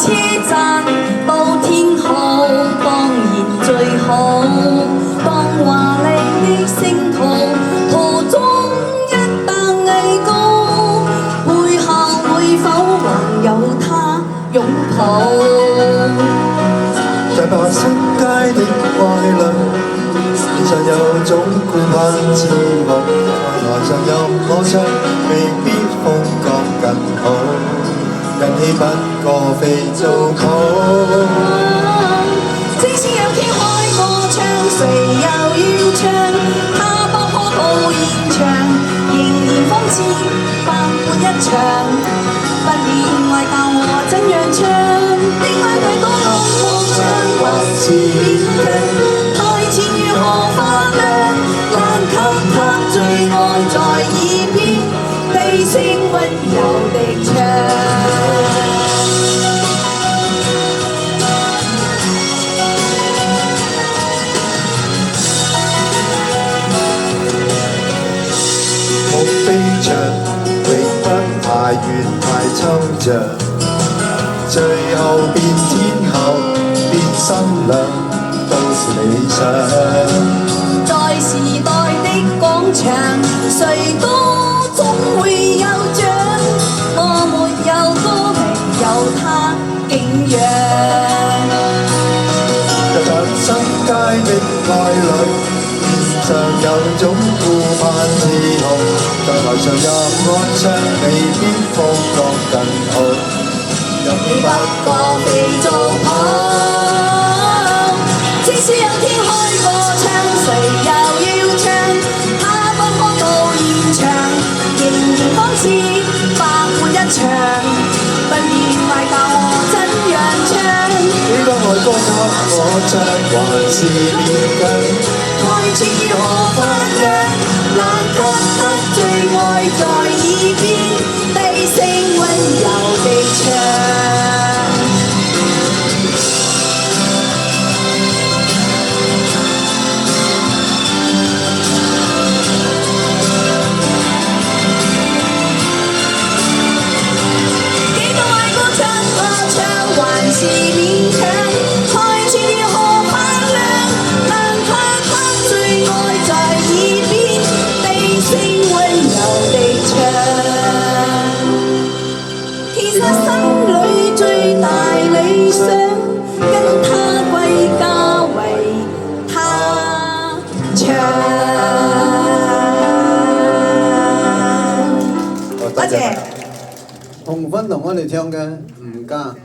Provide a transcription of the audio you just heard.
車站到天后，當然最好。當華麗的星途，途中一旦危高，背後會否還有他擁抱？在白色街的愛侶，面上有種顧盼自豪，台上任我唱，未必風覺更好，人氣不過肥皂泡。即使有天開個唱，誰又要唱？他不可到現場，仍然仿似白活一場。不免為教我怎樣唱，的確太多空無唱，還是勉強。台前如何化亮，難給他最愛在耳邊，低聲溫柔地唱。目飛翔，永不太遠太抽象，最後變天后變新娘，都是理想。在時代的廣場，誰都總會有獎。我沒有歌名，有他景仰。在白新街的愛侶，面上有種顧盼自豪，在台上任我唱，未必風覺更好，任你不過肥皂泡。即使有天開個唱，誰又要唱？他不可到現場，仍然仿似白活一場。不免為教我怎樣唱？幾多愛歌給我唱，還是勉強。台前如何發亮，難給他最愛在耳邊，低聲溫柔地唱。幾多愛歌給我唱，還是勉強。台前如何發亮，難給他最愛在耳邊，低聲溫柔地唱。其實心裏最大理想，跟他歸家為他唱。多謝。紅芬同我哋唱嘅唔加。